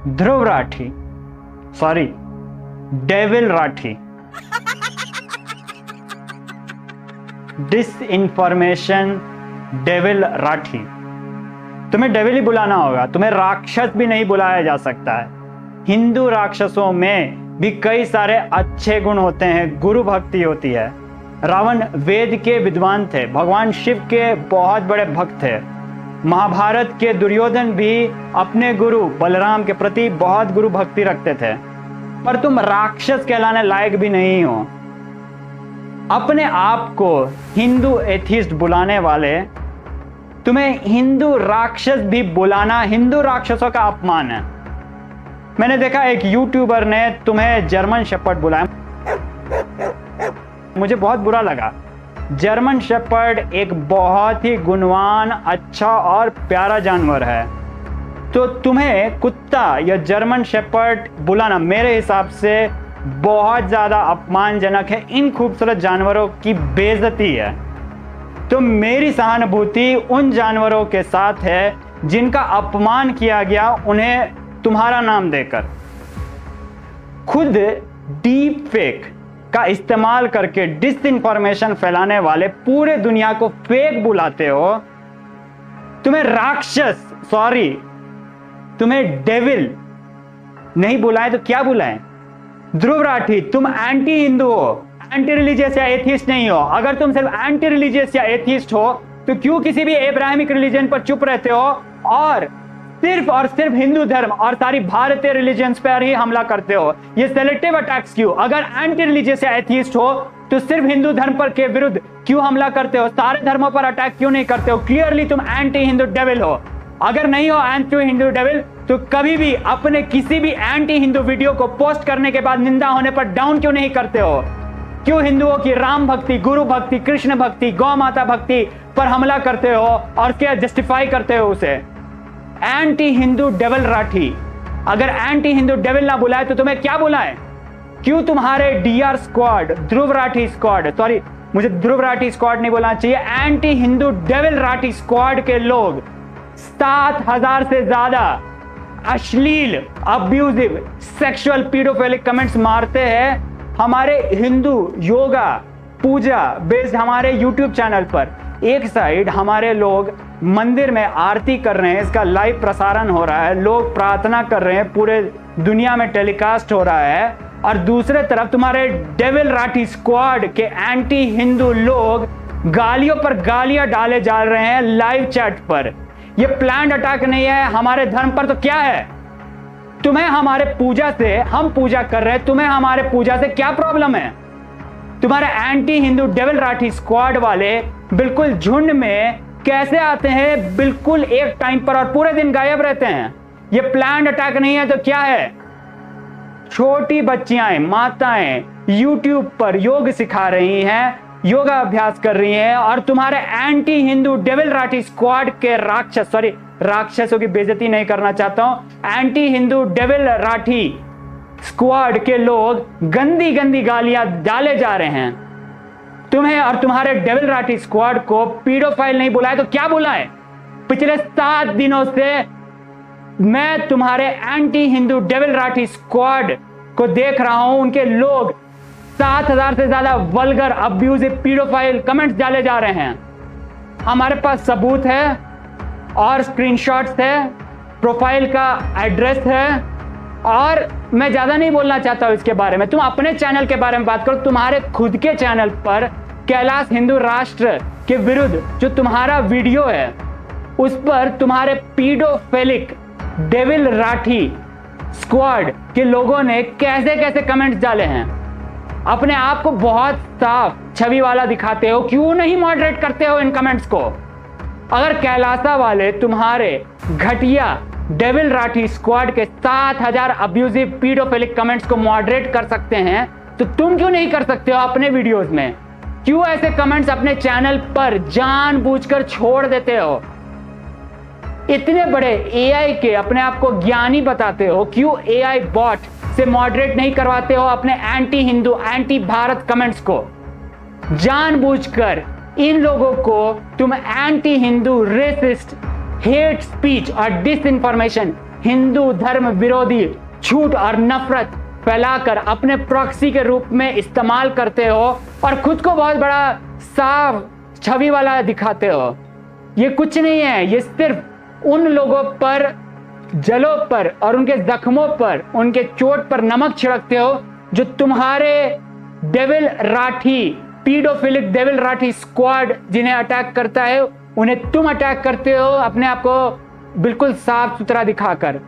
ध्रुव Rathee, sorry devil Rathee, disinformation devil Rathee. तुम्हें devil ही बुलाना होगा, तुम्हें राक्षस भी नहीं बुलाया जा सकता है। हिंदू राक्षसों में भी कई सारे अच्छे गुण होते हैं, गुरु भक्ति होती है। रावण वेद के विद्वान थे, भगवान शिव के बहुत बड़े भक्त थे। महाभारत के दुर्योधन भी अपने गुरु बलराम के प्रति बहुत गुरु भक्ति रखते थे। पर तुम राक्षस कहलाने लायक भी नहीं हो। अपने आप को हिंदू एथिस्ट बुलाने वाले, तुम्हें हिंदू राक्षस भी बुलाना हिंदू राक्षसों का अपमान है। मैंने देखा एक यूट्यूबर ने तुम्हें जर्मन शेपर्ड बुलाया, मुझे बहुत बुरा लगा। जर्मन शेपर्ड एक बहुत ही गुणवान, अच्छा और प्यारा जानवर है, तो तुम्हें कुत्ता या जर्मन शेपर्ड बुलाना मेरे हिसाब से बहुत ज्यादा अपमानजनक है। इन खूबसूरत जानवरों की बेइज्जती है। तो मेरी सहानुभूति उन जानवरों के साथ है जिनका अपमान किया गया, उन्हें तुम्हारा नाम देकर। खुद डीप फेक का इस्तेमाल करके डिस इंफॉर्मेशन फैलाने वाले पूरे दुनिया को फेक बुलाते हो। तुम्हें राक्षस, सॉरी तुम्हें डेविल नहीं बुलाए तो क्या बुलाएं? ध्रुव राठी, तुम एंटी हिंदू हो, एंटी रिलीजियस या एथिस्ट नहीं हो। अगर तुम सिर्फ एंटी रिलीजियस या एथिस्ट हो तो क्यों किसी भी एब्राहमिक रिलीजन पर चुप रहते हो और सिर्फ हिंदू धर्म और सारी भारतीय रिलीजन्स पर ही हमला करते हो? ये सेलेक्टिव अटैक्स क्यों? अगर एंटी रिलीजियस या एथिस्ट हो तो सिर्फ हिंदू धर्म पर के विरुद्ध क्यों हमला करते हो? सारे धर्मों पर अटैक क्यों नहीं करते हो? क्लियरली तुम एंटी हिंदू डेविल हो। अगर नहीं हो एंटी हिंदू डेविल तो कभी भी अपने किसी भी एंटी हिंदू वीडियो को पोस्ट करने के बाद निंदा होने पर डाउन क्यों नहीं करते हो? क्यों हिंदुओं की राम भक्ति, गुरु भक्ति, कृष्ण भक्ति, गौ माता भक्ति पर हमला करते हो और क्या जस्टिफाई करते हो उसे? एंटी हिंदू डेविल राठी, अगर एंटी हिंदू डेविल ना बुलाए तो तुम्हें क्या बुलाए? क्यों तुम्हारे D R squad, Dhruv Rathee squad, sorry मुझे ध्रुव राठी स्क्वाड नहीं बोलना चाहिए, anti Hindu devil Rathee squad के लोग 7,000 से ज्यादा अश्लील, अब्यूजिव, सेक्सुअल, पीडोफिलिक कमेंट्स मारते हैं हमारे हिंदू योगा पूजा बेस्ड हमारे यूट्यूब चैनल पर। एक साइड हमारे लोग मंदिर में आरती कर रहे हैं, इसका लाइव प्रसारण हो रहा है, लोग प्रार्थना कर रहे हैं, पूरे दुनिया में टेलीकास्ट हो रहा है, और दूसरे तरफ तुम्हारे डेविल राठी स्क्वाड के एंटी हिंदू लोग गालियों पर गालियां डाले जा रहे हैं लाइव चैट पर। यह प्लान्ड अटैक नहीं है हमारे धर्म पर तो क्या है? तुम्हें हमारे पूजा से, हम पूजा कर रहे हैं, तुम्हें हमारे पूजा से क्या प्रॉब्लम है? तुम्हारे anti Hindu devil Rathee squad वाले बिल्कुल झुंड में कैसे आते हैं, बिल्कुल एक टाइम पर, और पूरे दिन गायब रहते हैं। ये प्लान्ड अटैक नहीं है तो क्या है? छोटी बच्चियां, माताएं यूट्यूब पर योग सिखा रही हैं, योगा अभ्यास कर रही हैं, और तुम्हारे anti Hindu devil Rathee squad के राक्षस, सॉरी राक्षसों की बेइज्जती नहीं करना चाहता हूं, anti Hindu devil Rathee squad के लोग गंदी गंदी गालियां डाले जा रहे हैं। तुम्हें और तुम्हारे डेविल राठी स्क्वाड को पीडोफाइल नहीं बुलाए तो क्या बुलाए? पिछले 7 दिनों से मैं तुम्हारे anti Hindu devil Rathee squad को देख रहा हूं, उनके लोग 7,000 से ज्यादा वल्गर, अब्यूजिव, पीडोफाइल कमेंट्स डाले जा रहे हैं। हमारे पास सबूत है और स्क्रीनशॉट्स है, प्रोफाइल का एड्रेस है, और मैं ज्यादा नहीं बोलना चाहता हूं इसके बारे में। तुम अपने चैनल के बारे में बात करो। तुम्हारे खुद के चैनल पर कैलाश हिंदू राष्ट्र के विरुद्ध जो तुम्हारा वीडियो है उस पर तुम्हारे पीडोफिलिक डेविल राठी स्क्वाड के लोगों ने कैसे कैसे कमेंट्स डाले हैं। अपने आप को बहुत साफ छवि वाला दिखाते हो, क्यों नहीं मॉडरेट करते हो इन कमेंट्स को? अगर कैलाशा वाले तुम्हारे घटिया डेविल राठी स्क्वाड के 7,000 अब्यूजिव पीडोफिलिक कमेंट्स को मॉडरेट कर सकते हैं तो तुम क्यों नहीं कर सकते हो अपने वीडियोस में? क्यों ऐसे कमेंट्स अपने चैनल पर जानबूझकर छोड़ देते हो? इतने बड़े एआई के अपने आप को ज्ञानी बताते हो, क्यों एआई बॉट से मॉडरेट नहीं करवाते हो अपने anti Hindu, anti Bharat comments को? जानबूझकर इन लोगों को तुम anti Hindu, racist, hate speech और डिस इंफॉर्मेशन हिंदू धर्म विरोधी झूठ और नफरत फैलाकर अपने प्रॉक्सी के रूप में इस्तेमाल करते हो और खुद को बहुत बड़ा साफ छवि वाला दिखाते हो। ये कुछ नहीं है, ये सिर्फ उन लोगों पर, जलों पर और उनके जख्मों पर, उनके चोट पर नमक छिड़कते हो जो तुम्हारे devil Rathee, pedophilic devil Rathee squad जिन्हें अटैक करता है, उन्हें तुम अटैक करते हो अपने आप को बिल्कुल साफ सुथरा दिखाकर।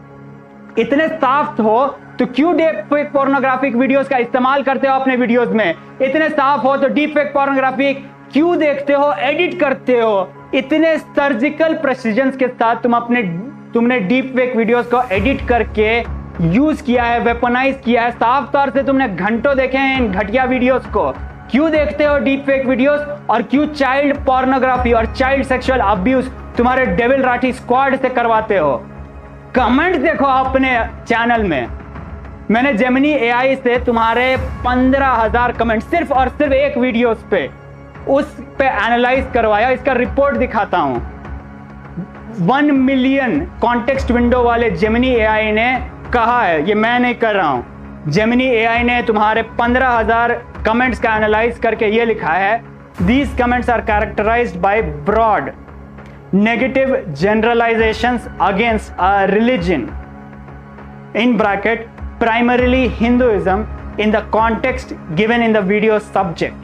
इतने साफ हो तो क्यों डीप फेक पोर्नोग्राफिक वीडियोस का इस्तेमाल करते हो अपने वीडियोस में? इतने साफ हो तो डीप फेक पोर्नोग्राफी क्यों देखते हो, एडिट करते हो? इतने सर्जिकल प्रेसिजन के साथ तुमने डीप फेक वीडियोस को एडिट करके यूज किया है, वेपनाइज किया है। साफ तौर से तुमने घंटों देखे हैं इन घटिया वीडियोस को। क्यों देखते हो डीप फेक वीडियोस और क्यों चाइल्ड पोर्नोग्राफी और चाइल्ड सेक्सुअल अब्यूज तुम्हारे डेविल राठी स्क्वाड से करवाते हो? कमेंट देखो अपने चैनल में। मैंने जेमिनी एआई से तुम्हारे 15,000 कमेंट सिर्फ और सिर्फ एक वीडियोस पे उस पे एनालाइज करवाया। इसका रिपोर्ट दिखाता हूं। 1 मिलियन कॉन्टेक्स्ट विंडो वाले जेमिनी एआई ने कहा है, ये मैं नहीं कर रहा हूं, जेमिनी एआई ने तुम्हारे 15,000 कमेंट्स का एनालाइज करके ये लिखा है, these comments are characterised by broad negative generalisations against a religion in bracket primarily Hinduism in the context given in the video subject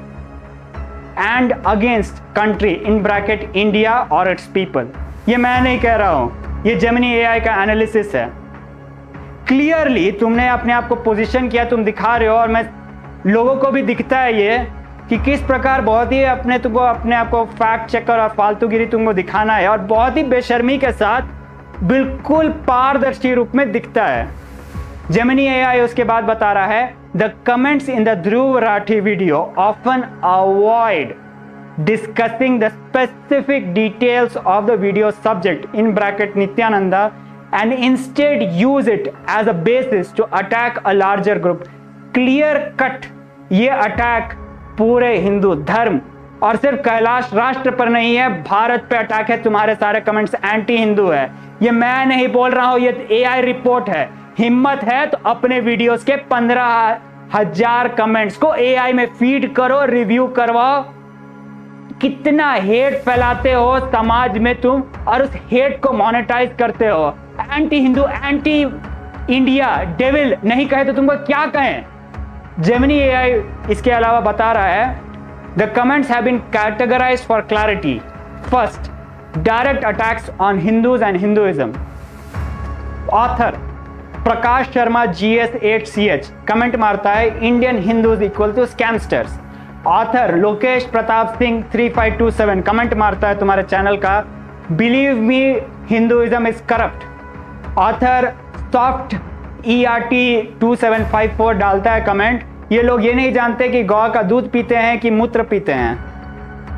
and against country in bracket India or its people। ये मैं नहीं कह रहा हूं, ये Gemini AI का analysis है। Clearly तुमने अपने आप को पोजीशन किया, तुम दिखा रहे हो और मैं लोगों को भी दिखता है ये कि किस प्रकार बहुत ही अपने आप को फैक्ट चेकर और फालतूगिरी तुमको दिखाना है और बहुत ही बेशर्मी के साथ बिल्कुल पारदर्शी रूप में दिखता है। जेमिनी एआई उसके बाद बता रहा है, the comments in the Dhruv Rathee video often avoid discussing the specific details of the video subject in bracket Nityananda and instead use it as a basis to attack a larger group। Clear cut ये attack पूरे हिंदू धर्म और सिर्फ कैलाश राष्ट्र पर नहीं है, भारत पे अटैक है। तुम्हारे सारे कमेंट्स एंटी हिंदू है। ये मैं नहीं बोल रहा हूं, ये एआई रिपोर्ट है। हिम्मत है तो अपने वीडियोस के 15,000 कमेंट्स को एआई में फीड करो, रिव्यू करवाओ। कितना हेट फैलाते हो समाज में तुम और उस हेट को मोनेटाइज करते हो। Anti Hindu, anti India, devil नहीं कहे तो तुमको क्या कहें? जेमिनी एआई इसके अलावा बता रहा है, the comments have been categorised for clarity. First, direct attacks on Hindus and Hinduism. Author Prakash Sharma GS8CH comment मारता है, Indian Hindus equal to scamsters. Author Lokesh Pratap Singh 3527 comment मारता है तुम्हारे चैनल का, believe me Hinduism is corrupt. Author soft ERT 2754 डालता है comment, ये लोग ये नहीं जानते कि गौ का दूध पीते हैं कि मूत्र पीते हैं।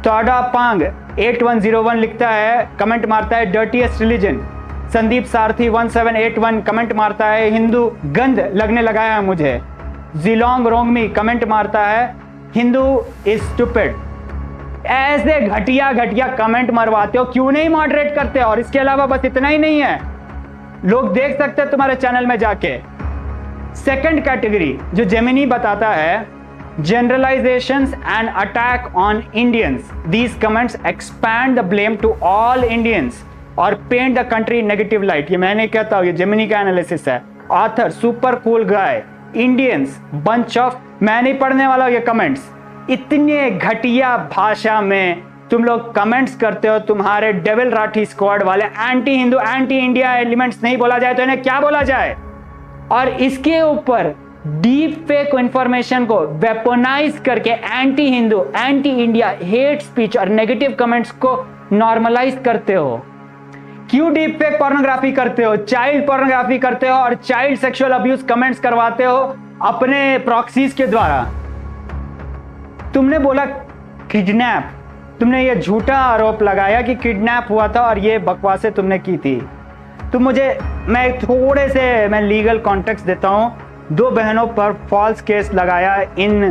तोड़ा पांग 8101 लिखता है, कमेंट मारता है, डर्टीएस्ट रिलीजन। संदीप सारथी 1781 कमेंट मारता है, हिंदू गंध लगने लगा है मुझे। जिलोंग रोंगमी कमेंट मारता है, हिंदू इज स्टूपिड। ऐसे घटिया घटिया कमेंट मरवाते हो, क्यों नहीं मॉडरेट करते? और इसके अलावा बस इतना ही नहीं है, लोग देख सकते हैं तुम्हारे चैनल में जाके। सेकंड कैटेगरी जो जेमिनी बताता है, generalizations and attack on Indians. These comments expand the blame to all Indians और paint the country negative light. ये मैं नहीं कहता हूं, ये जेमिनी का एनालिसिस है। Author super cool guy, Indians bunch of, मैं नहीं पढ़ने वाला ये कमेंट्स। इतने घटिया भाषा में तुम लोग कमेंट्स करते हो, तुम्हारे डेविल राठी स्क्वाड वाले anti Hindu, anti India elements नहीं बोला जाए तो इन्हें क्या बोला जाए? और इसके ऊपर डीप फेक इंफॉर्मेशन को वेपनाइज करके anti Hindu, anti India, hate speech और नेगेटिव कमेंट्स को नॉर्मलाइज करते हो। क्यों डीप फेक पोर्नोग्राफी करते हो, चाइल्ड पोर्नोग्राफी करते हो और चाइल्ड सेक्सुअल अब्यूज कमेंट्स करवाते हो अपने प्रॉक्सीज के द्वारा। तुमने बोला किडनैप, तुमने ये झूठा आरोप लगाया कि किडनैप हुआ था और ये बकवासें तुमने की थी। तो मैं लीगल कॉन्टेक्स्ट देता हूं। 2 बहनों पर फॉल्स केस लगाया इन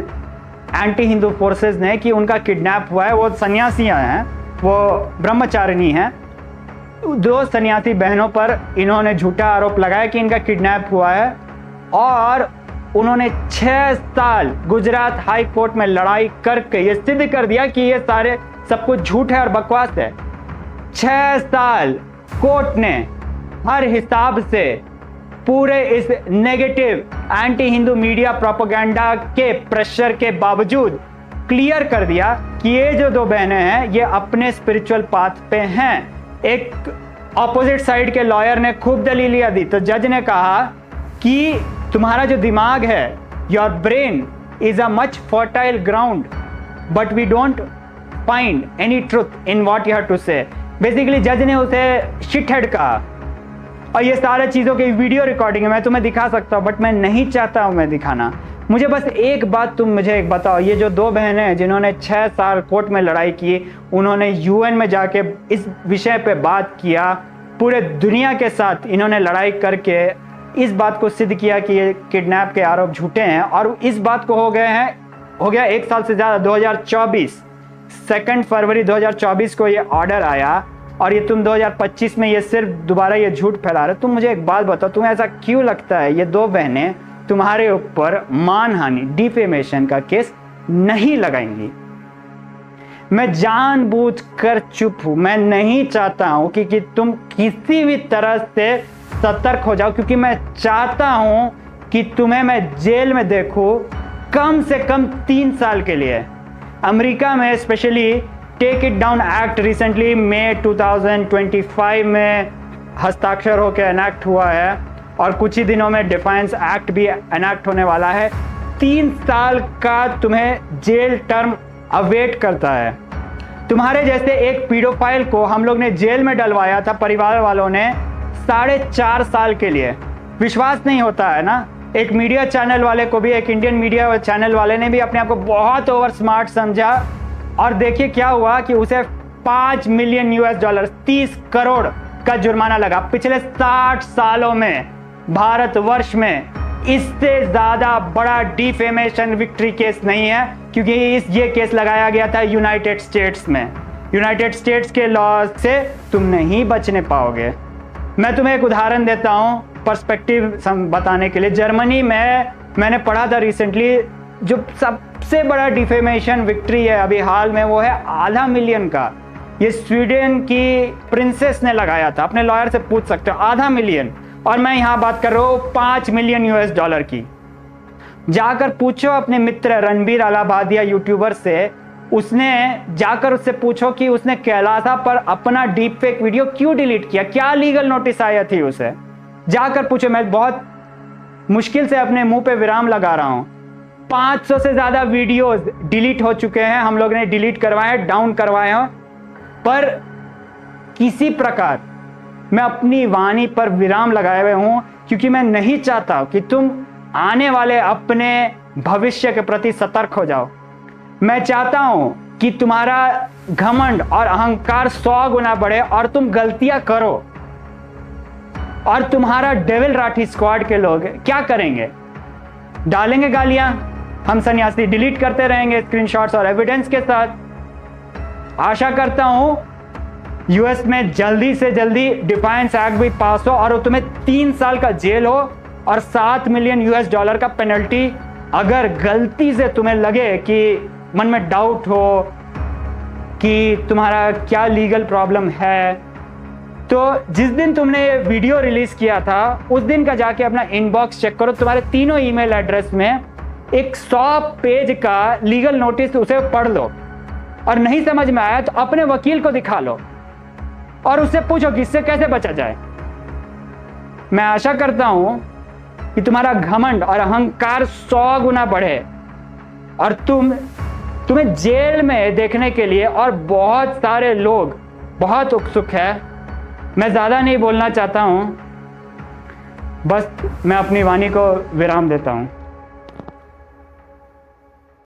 एंटी हिंदू फोर्सेस ने कि उनका किडनैप हुआ है। वो सन्यासियां हैं, वो ब्रह्मचारिणी हैं। दो सन्यासी बहनों पर इन्होंने झूठा आरोप लगाया कि इनका किडनैप हुआ है, और उन्होंने 6 साल गुजरात हाई कोर्ट में लड़ाई करके ये सिद्ध कर दिया कि ये सारे सब कुछ झूठ है और बकवास है। 6 साल कोर्ट ने हर हिसाब से पूरे इस negative anti Hindu media propaganda के प्रेशर के बावजूद क्लियर कर दिया कि ये जो दो बहनें हैं ये अपने स्पिरिचुअल पाथ पे हैं। एक ऑपोजिट साइड के लॉयर ने खूब दलीलियां दी, तो जज ने कहा कि तुम्हारा जो दिमाग है, your brain is a much fertile ground, but we don't find any truth in what you have to say. Basically जज ने उसे शिटहेड कहा, और ये सारे चीज़ों की वीडियो रिकॉर्डिंग है, मैं तुम्हें दिखा सकता हूँ, बट मैं नहीं चाहता हूँ मैं दिखाना। मुझे बस एक बात तुम मुझे एक बताओ, ये जो दो बहनें हैं जिन्होंने 6 साल कोर्ट में लड़ाई की, उन्होंने यूएन में जाके इस विषय पे बात किया, पूरे दुनिया के साथ इन्होंने लड़ाई करके इस बात को सिद्ध किया कि ये किडनैप के आरोप झूठे हैं, और इस बात को हो गया 1 साल से ज़्यादा। 2024 2 फरवरी 2024 को ये ऑर्डर आया, और ये तुम 2025 में ये सिर्फ दोबारा ये झूठ फैला रहे। तुम मुझे एक बात बताओ, तुम्हें ऐसा क्यों लगता है ये दो बहनें तुम्हारे ऊपर मानहानि डिफेमेशन का केस नहीं लगाएंगी? मैं जानबूझकर चुप हूं, मैं नहीं चाहता हूं कि तुम किसी भी तरह से सतर्क हो जाओ, क्योंकि मैं चाहता हूं कि तुम्हें मैं जेल में देखूं कम से कम 3 साल के लिए। अमेरिका में specially take it down act recently मई 2025 में हस्ताक्षर होकर एनैक्ट हुआ है, और कुछ ही दिनों में डिफेंस एक्ट भी एनैक्ट होने वाला है। 3 साल का तुम्हें जेल टर्म अवेट करता है। तुम्हारे जैसे एक पीडोफाइल को हम लोग ने जेल में डलवाया था, परिवार वालों ने 4.5 साल के लिए। विश्वास नहीं होता है ना? एक मीडिया चैनल वाले को भी, एक इंडियन मीडिया चैनल वाले ने भी अपने आप को बहुत ओवर स्मार्ट समझा, और देखिए क्या हुआ कि उसे $5 मिलियन 30 करोड़ का जुर्माना लगा। पिछले 60 सालों में भारतवर्ष में इससे ज्यादा बड़ा डिफेमेशन विक्ट्री केस नहीं है, क्योंकि ये केस लगाया गया था यूनाइटेड स्टेट्स में। यूनाइटेड स्टेट्स के लॉ से तुम नहीं बचने पाओगे। मैं तुम्हें एक उदाहरण देता हूं पर्सपेक्टिव बताने के लिए। जर्मनी में मैंने पढ़ा था रिसेंटली, जो सबसे बड़ा डिफेमेशन विक्ट्री है अभी हाल में, वो है $500 मिलियन का। ये स्वीडन की प्रिंसेस ने लगाया था, अपने लॉयर से पूछ सकते हो, $500 मिलियन। और मैं यहाँ बात कर रहा हूँ $5 मिलियन की। जाकर पूछो अपने मित्र रणबीर अलाहाबादिया यूट्यूबर से, उसने जाकर उससे पूछो कि उसने कैलासा पर अपना डीप फेक वीडियो क्यों डिलीट किया, क्या लीगल नोटिस आया थी उसे। जाकर पूछो। मैं बहुत मुश्किल से अपने मुंह पे विराम लगा रहा हूँ। 500 से ज्यादा वीडियोस डिलीट हो चुके हैं, हम लोग ने डिलीट करवाए, डाउन करवाए हैं, पर किसी प्रकार मैं अपनी वाणी पर विराम लगाए हुए हूं, क्योंकि मैं नहीं चाहता कि तुम आने वाले अपने भविष्य के प्रति सतर्क हो जाओ। मैं चाहता हूं कि तुम्हारा घमंड और अहंकार 100 गुना बढ़े और तुम गलतियां करो। और तुम्हारा डेविल राठी स्क्वाड के लोग क्या करेंगे? डालेंगे गालियां, हम सन्यासी डिलीट करते रहेंगे स्क्रीनशॉट्स और एविडेंस के साथ। आशा करता हूं यूएस में जल्दी से जल्दी डिफेंस एक्ट भी पास हो और तुम्हें 3 साल का जेल हो और $7 मिलियन का पेनल्टी। अगर गलती से तुम्हें लगे कि मन में डाउट हो कि तुम्हारा क्या लीगल प्रॉब्लम है, तो जिस दिन तुमने ये वीडियो रिलीज किया था उस दिन का जाके अपना इनबॉक्स चेक करो। तुम्हारे तीनों ईमेल एड्रेस में एक 100 पेज का लीगल नोटिस, उसे पढ़ लो, और नहीं समझ में आया तो अपने वकील को दिखा लो और उससे पूछो कि इससे कैसे बचा जाए। मैं आशा करता हूं कि तुम्हारा घमंड और अहंकार 100 गुना बढ़े और तुम्हें जेल में देखने के लिए और बहुत सारे लोग बहुत उत्सुक है। मैं ज्यादा नहीं बोलना चाहता हूं, बस मैं अपनी वाणी को विराम देता हूं।